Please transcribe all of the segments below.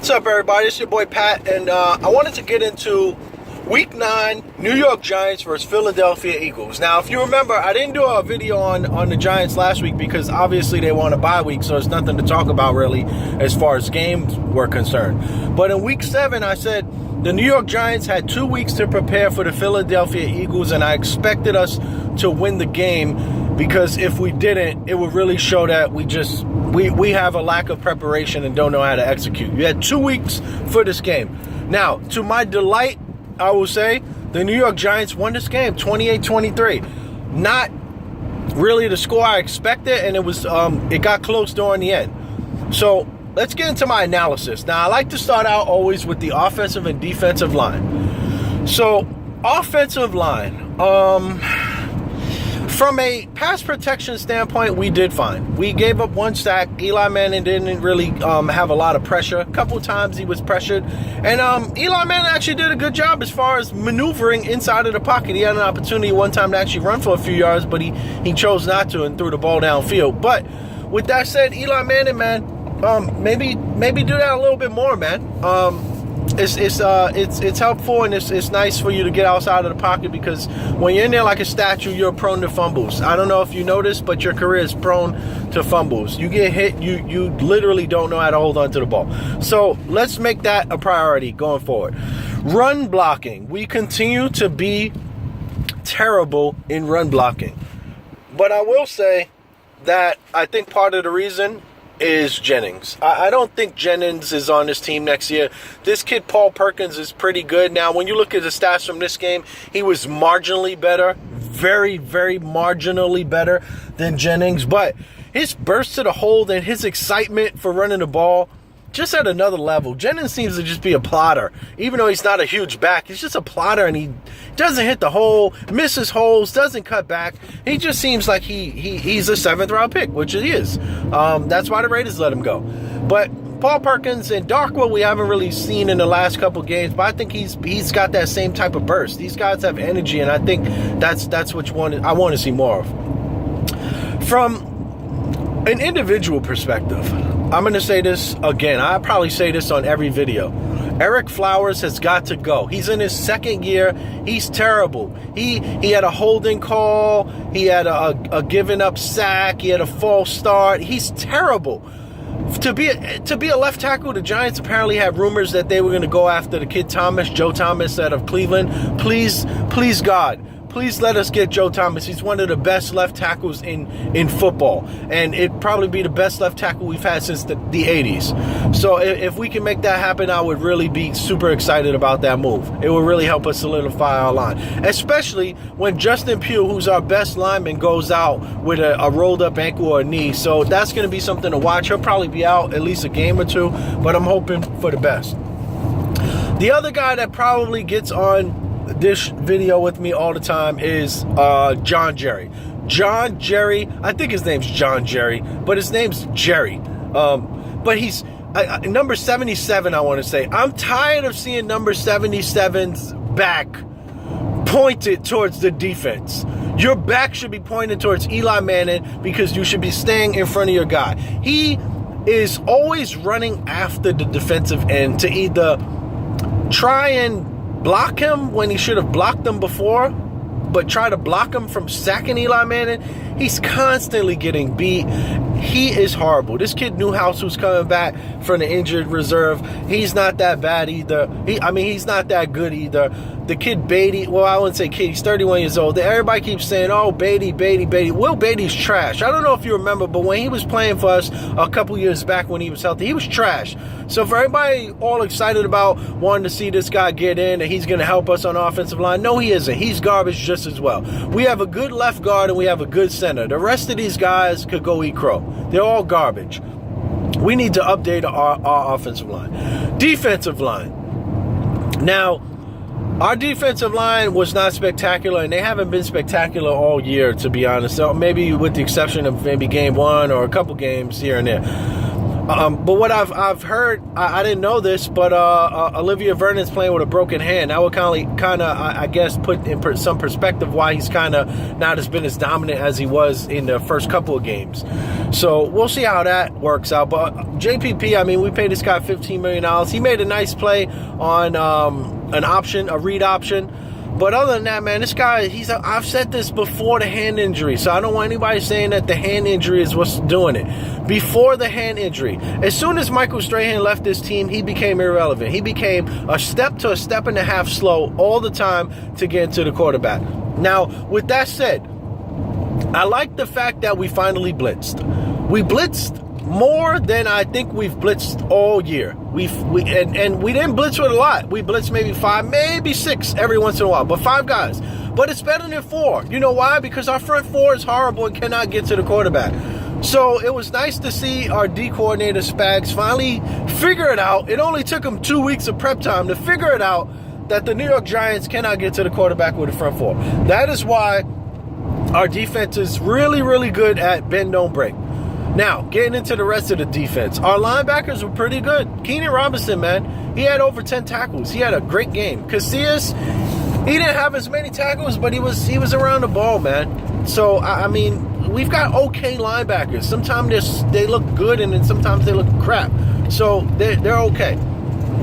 What's up, everybody? It's your boy Pat, and I wanted to get into Week 9 New York Giants versus Philadelphia Eagles. Now, if you remember, I didn't do a video on the Giants last week because obviously they won a bye week, so there's nothing to talk about really as far as games were concerned. But in Week 7, I said the New York Giants had 2 weeks to prepare for the Philadelphia Eagles, and I expected us to win the game because if we didn't, it would really show that we have a lack of preparation and don't know how to execute. You had 2 weeks for this game. Now, to my delight, I will say the New York Giants won this game 28-23. Not really the score I expected, and it got close during the end. So let's get into my analysis. Now, I like to start out always with the offensive and defensive line. So, offensive line. From a pass protection standpoint, we did fine. We gave up 1 sack. Eli Manning didn't really have a lot of pressure. A couple times he was pressured. And Eli Manning actually did a good job as far as maneuvering inside of the pocket. He had an opportunity one time to actually run for a few yards, but he chose not to and threw the ball downfield. But with that said, Eli Manning, man, maybe do that a little bit more, man. It's helpful, and it's nice for you to get outside of the pocket because when you're in there like a statue, you're prone to fumbles. I don't know if you noticed, but your career is prone to fumbles. You get hit, you literally don't know how to hold on to the ball. So let's make that a priority going forward. Run blocking. We continue to be terrible in run blocking. But I will say that I think part of the reason is Jennings. I don't think Jennings is on this team next year. This kid, Paul Perkins, is pretty good. Now, when you look at the stats from this game, he was marginally better, very, very marginally better than Jennings. But his burst to the hold and his excitement for running the ball, just at another level. Jennings seems to just be a plotter. Even though he's not a huge back, he's just a plotter, and he doesn't hit the hole, misses holes, doesn't cut back. He just seems like he's a 7th-round pick, which he is. That's why the Raiders let him go. But Paul Perkins and Darkwa we haven't really seen in the last couple games, but I think he's got that same type of burst. These guys have energy, and I think that's what I want to see more of. From an individual perspective, I'm going to say this again. I probably say this on every video. Ereck Flowers has got to go. He's in his 2nd year. He's terrible. He had a holding call. He had a given up sack. He had a false start. He's terrible. To be a left tackle, the Giants apparently had rumors that they were going to go after the kid Thomas, Joe Thomas out of Cleveland. Please, God. Please let us get Joe Thomas. He's one of the best left tackles in football. And it'd probably be the best left tackle we've had since the 80s. So if we can make that happen, I would really be super excited about that move. It will really help us solidify our line. Especially when Justin Pugh, who's our best lineman, goes out with a rolled up ankle or a knee. So that's going to be something to watch. He'll probably be out at least a game or 2. But I'm hoping for the best. The other guy that probably gets on this video with me all the time is John Jerry. John Jerry, I think his name's John Jerry, but his name's Jerry. But he's number 77, I want to say. I'm tired of seeing number 77's back pointed towards the defense. Your back should be pointed towards Eli Manning because you should be staying in front of your guy. He is always running after the defensive end to either try and block him when he should have blocked him before, but try to block him from sacking Eli Manning. He's constantly getting beat. He is horrible. This kid Newhouse, who's coming back from the injured reserve, he's not that bad either. He's not that good either. The kid Beatty, well, I wouldn't say kid, he's 31 years old. Everybody keeps saying, oh, Beatty. Will Beatty's trash. I don't know if you remember, but when he was playing for us a couple years back when he was healthy, he was trash. So for everybody all excited about wanting to see this guy get in and he's going to help us on the offensive line, no, he isn't. He's garbage just as well. We have a good left guard and we have a good center. The rest of these guys could go eat crow. They're all garbage. We need to update our offensive line. Defensive line. Now, our defensive line was not spectacular, and they haven't been spectacular all year, to be honest. So maybe with the exception of maybe game 1 or a couple games here and there. But what I've heard, I didn't know this, but Olivia Vernon's playing with a broken hand. That would kind of I guess put in some perspective why he's kind of not been as dominant as he was in the first couple of games. So we'll see how that works out. But JPP, I mean, we paid this guy $15 million. He made a nice play on an option, a read option. But other than that, man, this guy, I've said this before the hand injury, so I don't want anybody saying that the hand injury is what's doing it. Before the hand injury, as soon as Michael Strahan left this team, he became irrelevant. He became a step to a step and a half slow all the time to get into the quarterback. Now, with that said, I like the fact that we finally blitzed. We blitzed more than I think we've blitzed all year. And we didn't blitz with a lot. We blitzed maybe 5, maybe 6 every once in a while, but 5 guys. But it's better than 4. You know why? Because our front 4 is horrible and cannot get to the quarterback. So it was nice to see our D coordinator Spags finally figure it out. It only took him 2 weeks of prep time to figure it out that the New York Giants cannot get to the quarterback with the front 4. That is why our defense is really, really good at bend, don't break. Now, getting into the rest of the defense, our linebackers were pretty good. Keenan Robinson, man, he had over 10 tackles. He had a great game. Casillas, he didn't have as many tackles, but he was around the ball, man. So, I mean, we've got okay linebackers. Sometimes they look good, and then sometimes they look crap. So, they're okay.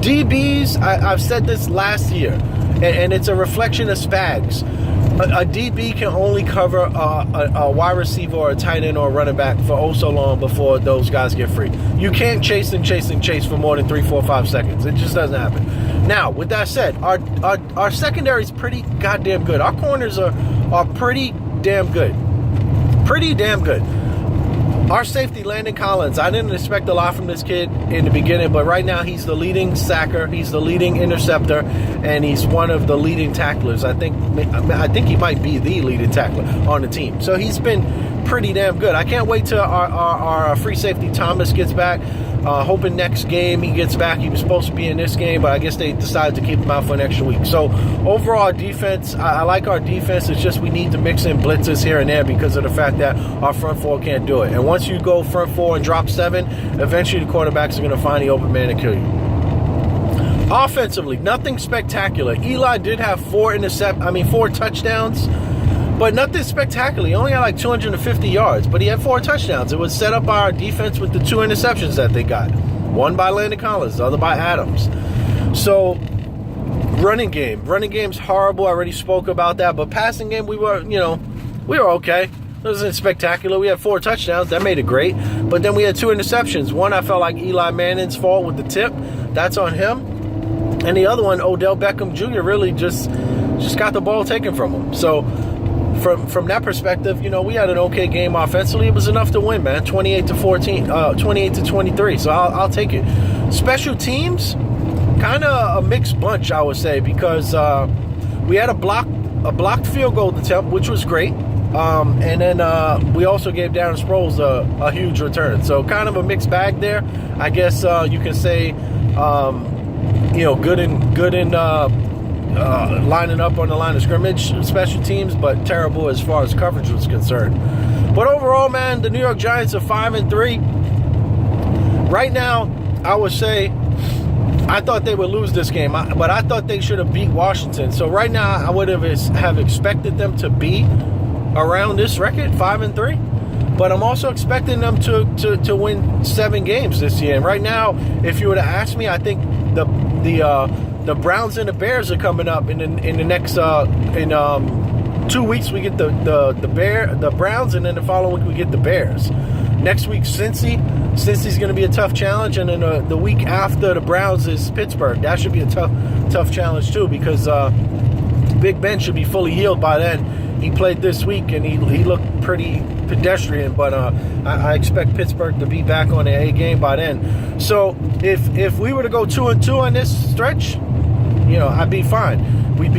DBs, I've said this last year, and it's a reflection of Spags. A DB can only cover a wide receiver or a tight end or a running back for oh so long before those guys get free. You can't chase for more than 3, 4, 5 seconds. It just doesn't happen. Now, with that said, our secondary is pretty goddamn good. Our corners are pretty damn good. Pretty damn good. Our safety, Landon Collins, I didn't expect a lot from this kid in the beginning, but right now he's the leading sacker, he's the leading interceptor, and he's one of the leading tacklers. I think he might be the leading tackler on the team. So he's been pretty damn good. I can't wait till our free safety Thomas gets back. Hoping next game he gets back. He was supposed to be in this game, but I guess they decided to keep him out for an extra week. So overall defense, I like our defense. It's just we need to mix in blitzes here and there because of the fact that our front 4 can't do it. And once you go front 4 and drop 7, eventually the quarterbacks are going to find the open man and kill you. Offensively, nothing spectacular. Eli did have 4 touchdowns. But nothing spectacular. He only had like 250 yards, but he had 4 touchdowns. It would set up our defense with the 2 interceptions that they got. One by Landon Collins, the other by Adams. So, running game's horrible. I already spoke about that. But passing game, we were okay. It wasn't spectacular. We had 4 touchdowns. That made it great. But then we had 2 interceptions. One, I felt like Eli Manning's fault with the tip. That's on him. And the other one, Odell Beckham Jr. really just got the ball taken from him. So, From that perspective, we had an okay game offensively. It was enough to win, man. 28-14, 28-23. So I'll take it. Special teams, kind of a mixed bunch, I would say, because we had a blocked field goal attempt, which was great. And then we also gave Darren Sproles a huge return. So kind of a mixed bag there. I guess you can say, good in lining up on the line of scrimmage, special teams, but terrible as far as coverage was concerned. But overall, man, the New York Giants are 5-3. Right now, I would say I thought they would lose this game, but I thought they should have beat Washington. So right now, I would have expected them to be around this record, 5-3. But I'm also expecting them to win 7 games this year. And right now, if you were to ask me, I think the Browns and the Bears are coming up in the next 2 weeks. We get the Browns, and then the following week we get the Bears. Next week, Cincy's going to be a tough challenge, and then the week after the Browns is Pittsburgh. That should be a tough challenge too, because Big Ben should be fully healed by then. He played this week, and he looked pretty pedestrian, but I expect Pittsburgh to be back on their A game by then. So if we were to go 2-2 on this stretch, I'd be fine. We'd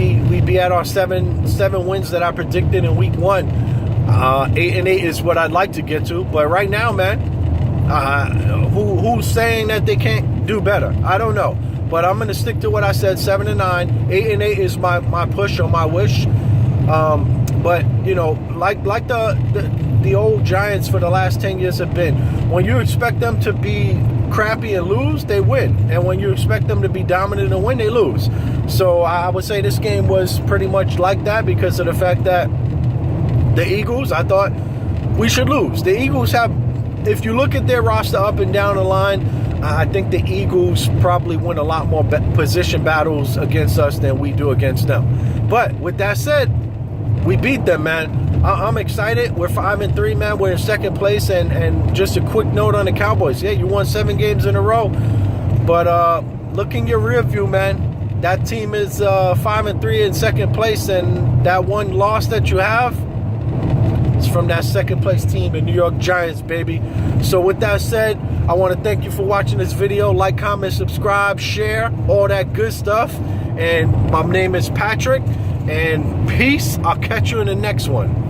be at our seven wins that I predicted in week 1. 8-8 is what I'd like to get to, but right now, man, who's saying that they can't do better? I don't know, but I'm going to stick to what I said. 7-9, 8-8 is my push or my wish. But like the old Giants for the last 10 years have been. When you expect them to be crappy and lose, they win. And when you expect them to be dominant and win, they lose. So I would say this game was pretty much like that because of the fact that the Eagles, I thought we should lose. The Eagles have, if you look at their roster up and down the line, I think the Eagles probably win a lot more position battles against us than we do against them. But with that said, we beat them, man. I'm excited. We're 5-3, man. We're in second place. And just a quick note on the Cowboys. Yeah, you won 7 games in a row. But look in your rear view, man. That team is 5-3 in second place. And that one loss that you have, it's from that second place team, the New York Giants, baby. So with that said, I want to thank you for watching this video. Like, comment, subscribe, share, all that good stuff. And my name is Patrick. And peace. I'll catch you in the next one.